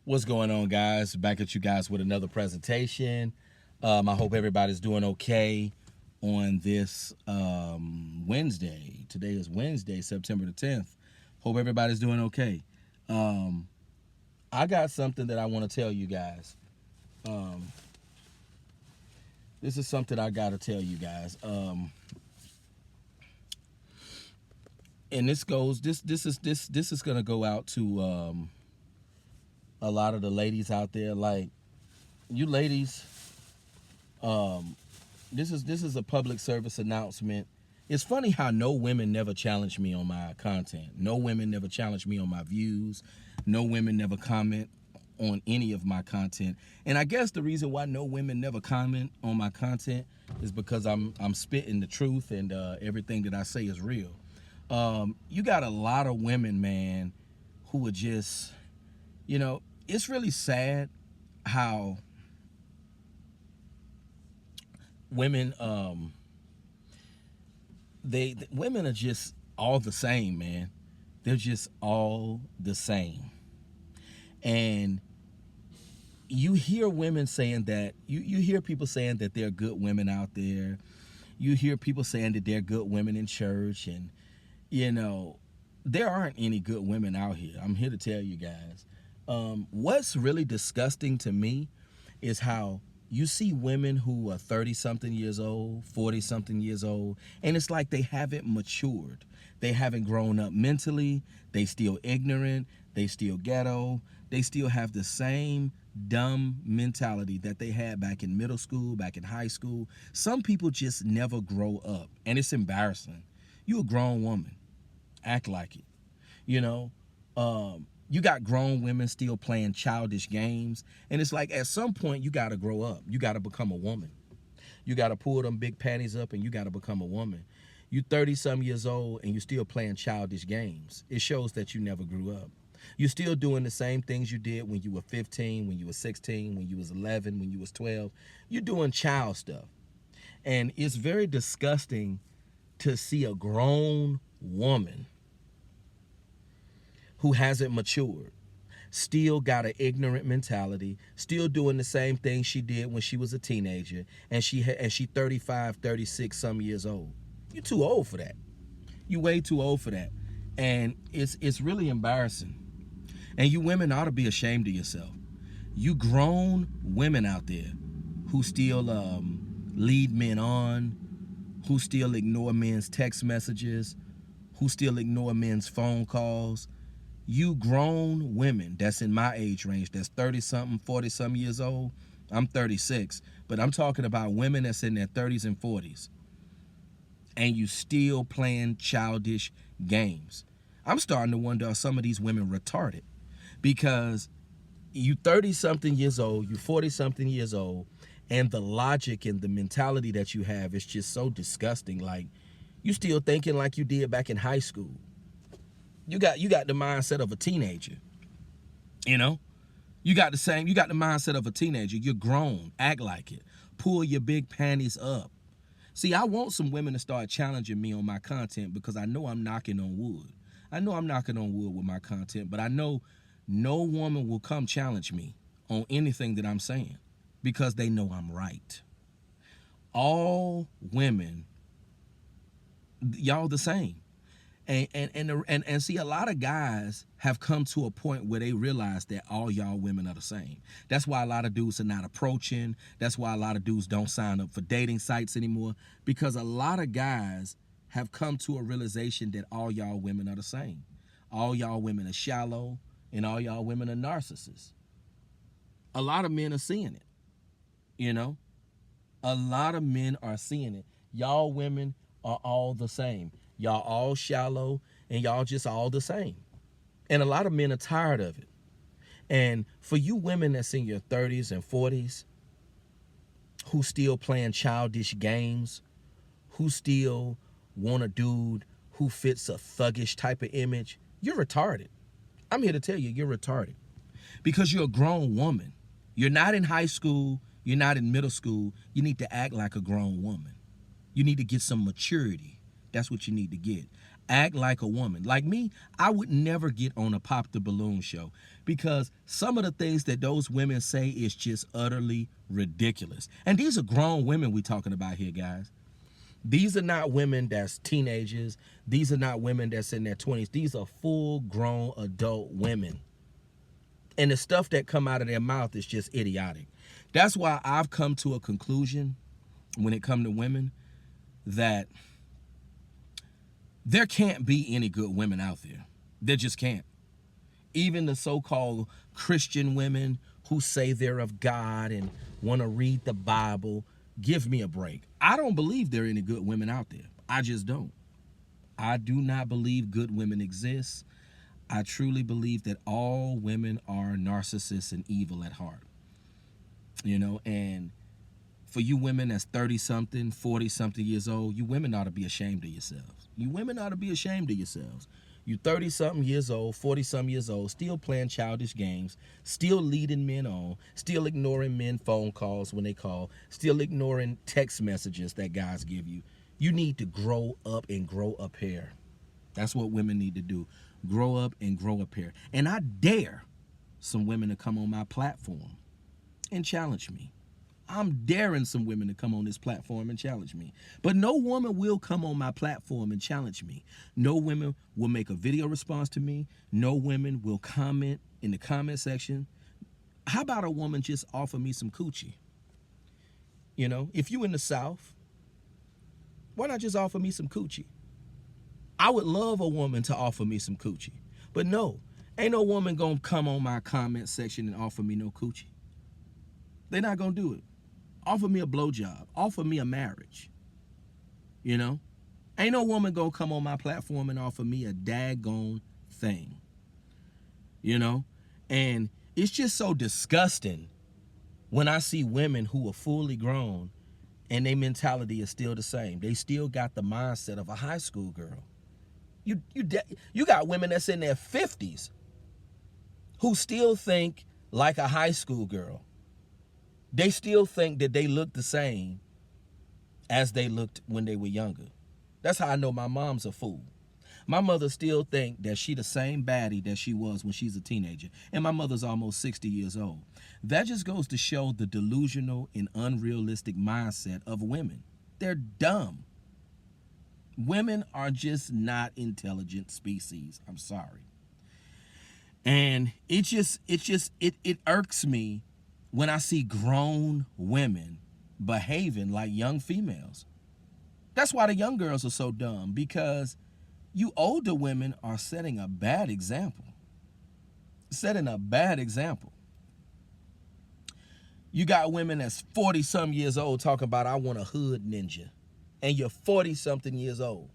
What's going on, guys? Back at you guys with another presentation. I hope everybody's doing okay on this Wednesday. Today is Wednesday, September the 10th. Hope everybody's doing okay. Um, I got something that I want to tell you guys. Um, this is something I got to tell you guys. And this is gonna go out to a lot of the ladies out there. Like, you ladies, this is a public service announcement. It's funny how no women never challenge me on my content. No women never challenge me on my views. No women never comment on any of my content. And I guess the reason why no women never comment on my content is because I'm spitting the truth, and everything that I say is real. You got a lot of women, man, who are just, it's really sad how women women are just all the same, man. They're just all the same. And you hear women saying that, you hear people saying that there are good women out there. You hear people saying that there are good women in church, and there aren't any good women out here. I'm here to tell you guys. What's really disgusting to me is how you see women who are 30-something years old, 40-something years old, and it's like they haven't matured. They haven't grown up mentally. They still ignorant. They still ghetto. They still have the same dumb mentality that they had back in middle school, back in high school. Some people just never grow up, and it's embarrassing. You a grown woman. Act like it. You know, you got grown women still playing childish games, and it's like at some point you got to grow up. You got to become a woman. You got to pull them big panties up, and you got to become a woman. You 30-some years old, and you still playing childish games. It shows that you never grew up. You're still doing the same things you did when you were 15, when you were 16, when you was 11, when you was 12. You're doing child stuff. And it's very disgusting to see a grown woman who hasn't matured, still got an ignorant mentality, still doing the same thing she did when she was a teenager, and she 35, 36 some years old. You're too old for that. You way too old for that. And it's really embarrassing. And you women ought to be ashamed of yourself. You grown women out there who still lead men on, who still ignore men's text messages, who still ignore men's phone calls. You grown women that's in my age range, that's 30-something, 40-some years old. I'm 36, but I'm talking about women that's in their 30s and 40s. And you still playing childish games. I'm starting to wonder, are some of these women retarded? Because you 30-something years old, you 40-something years old, and the logic and the mentality that you have is just so disgusting. Like, you still thinking like you did back in high school. You got the mindset of a teenager. You got the mindset of a teenager. You're grown. Act like it. Pull your big panties up. See, I want some women to start challenging me on my content, because I know I'm knocking on wood. I know I'm knocking on wood with my content, but I know no woman will come challenge me on anything that I'm saying, because they know I'm right. All women, y'all the same. And see, a lot of guys have come to a point where they realize that all y'all women are the same. That's why a lot of dudes are not approaching. That's why a lot of dudes don't sign up for dating sites anymore, because a lot of guys have come to a realization that all y'all women are the same. All y'all women are shallow, and all y'all women are narcissists. A lot of men are seeing it. A lot of men are seeing it. Y'all women are all the same. Y'all all shallow, and y'all just all the same. And a lot of men are tired of it. And for you women that's in your 30s and 40s, who still playing childish games, who still want a dude who fits a thuggish type of image, you're retarded. I'm here to tell you, you're retarded. Because you're a grown woman. You're not in high school. You're not in middle school. You need to act like a grown woman. You need to get some maturity. That's what you need to get. Act like a woman. Like me, I would never get on a Pop the Balloon show because some of the things that those women say is just utterly ridiculous. And these are grown women we talking about here, guys. These are not women that's teenagers. These are not women that's in their 20s. These are full-grown adult women. And the stuff that come out of their mouth is just idiotic. That's why I've come to a conclusion when it comes to women that there can't be any good women out there. There just can't. Even the so-called Christian women who say they're of God and want to read the Bible, give me a break. I don't believe there are any good women out there. I just don't. I do not believe good women exist. I truly believe that all women are narcissists and evil at heart. You know, and for you women that's 30-something, 40-something years old, you women ought to be ashamed of yourselves. You women ought to be ashamed of yourselves. You 30-something years old, 40-something years old, still playing childish games, still leading men on, still ignoring men phone calls when they call, still ignoring text messages that guys give you. You need to grow up and grow a pair. That's what women need to do. Grow up and grow a pair. And I dare some women to come on my platform and challenge me. I'm daring some women to come on this platform and challenge me. But no woman will come on my platform and challenge me. No women will make a video response to me. No women will comment in the comment section. How about a woman just offer me some coochie? You know, if you in the South, why not just offer me some coochie? I would love a woman to offer me some coochie. But no, ain't no woman gonna come on my comment section and offer me no coochie. They're not gonna do it. Offer me a blowjob. Offer me a marriage. You know? Ain't no woman gonna come on my platform and offer me a daggone thing. You know? And it's just so disgusting when I see women who are fully grown and their mentality is still the same. They still got the mindset of a high school girl. You got women that's in their 50s who still think like a high school girl. They still think that they look the same as they looked when they were younger. That's how I know my mom's a fool. My mother still think that she the same baddie that she was when she's a teenager. And my mother's almost 60 years old. That just goes to show the delusional and unrealistic mindset of women. They're dumb. Women are just not intelligent species. I'm sorry. And it irks me when I see grown women behaving like young females. That's why the young girls are so dumb, because you older women are setting a bad example. Setting a bad example. You got women that's 40-some years old talking about, I want a hood ninja. And you're 40-something years old.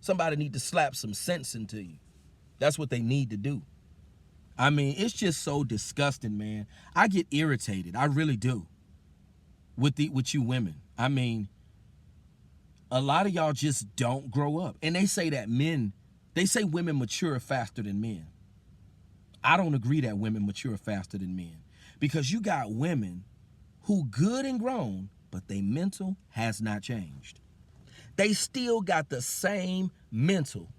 Somebody need to slap some sense into you. That's what they need to do. I mean, it's just so disgusting, man. I get irritated. I really do. With you women. I mean, a lot of y'all just don't grow up. And they say that women mature faster than men. I don't agree that women mature faster than men. Because you got women who good and grown, but they mental has not changed. They still got the same mental.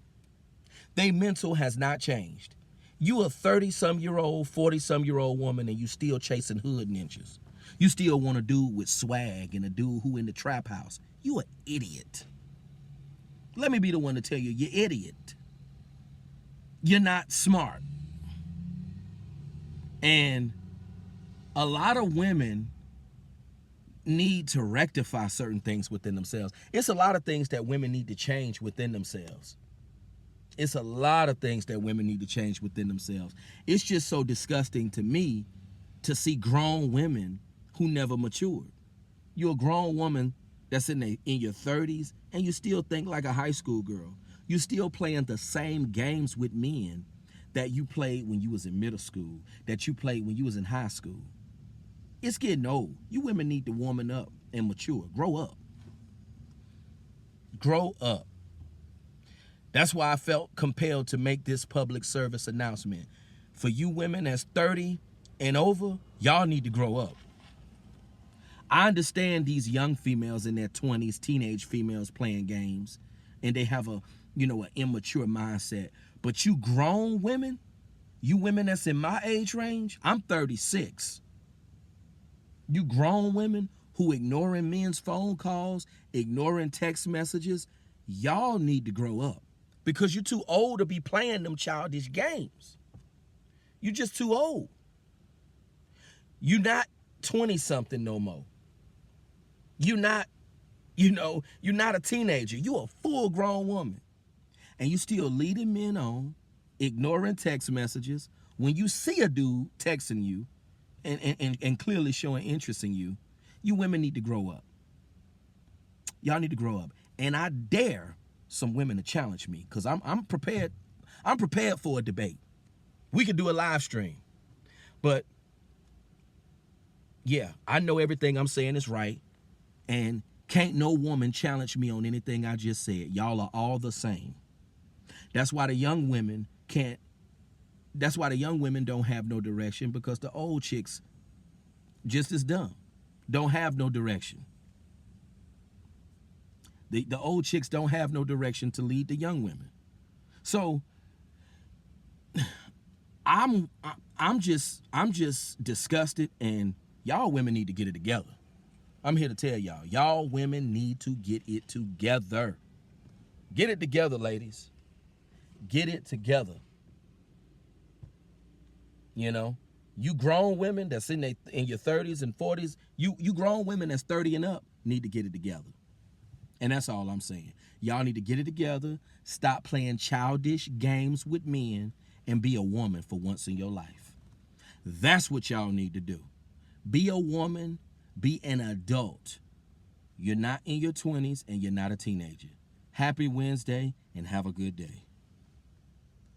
They mental has not changed. You a 30-some-year-old, 40-some-year-old woman, and you still chasing hood ninjas. You still want a dude with swag and a dude who in the trap house. You an idiot. Let me be the one to tell you, you're idiot. You're not smart. And a lot of women need to rectify certain things within themselves. It's a lot of things that women need to change within themselves. It's a lot of things that women need to change within themselves. It's just so disgusting to me to see grown women who never matured. You're a grown woman that's in your 30s and you still think like a high school girl. You still playing the same games with men that you played when you was in middle school, that you played when you was in high school. It's getting old. You women need to woman up and mature. Grow up. Grow up. That's why I felt compelled to make this public service announcement. For you women that's 30 and over, y'all need to grow up. I understand these young females in their 20s, teenage females playing games, and they have a an immature mindset. But you grown women, you women that's in my age range, I'm 36. You grown women who ignoring men's phone calls, ignoring text messages, y'all need to grow up because you're too old to be playing them childish games. You just too old. You're not 20 something no more. You're not, you're not a teenager. You're a full grown woman. And you still leading men on, ignoring text messages. When you see a dude texting you and clearly showing interest in you, you women need to grow up. Y'all need to grow up. And I dare some women to challenge me because I'm prepared. I'm prepared for a debate. We could do a live stream. But yeah, I know everything I'm saying is right. And can't no woman challenge me on anything I just said. Y'all are all the same. That's why the young women don't have no direction, because the old chicks, just as dumb, don't have no direction. The old chicks don't have no direction to lead the young women. So I'm just disgusted, and y'all women need to get it together. I'm here to tell y'all women need to get it together. Get it together, ladies. Get it together. You grown women that's in your 30s and 40s, you grown women that's 30 and up need to get it together. And that's all I'm saying. Y'all need to get it together, stop playing childish games with men, and be a woman for once in your life. That's what y'all need to do. Be a woman, be an adult. You're not in your 20s and you're not a teenager. Happy Wednesday and have a good day.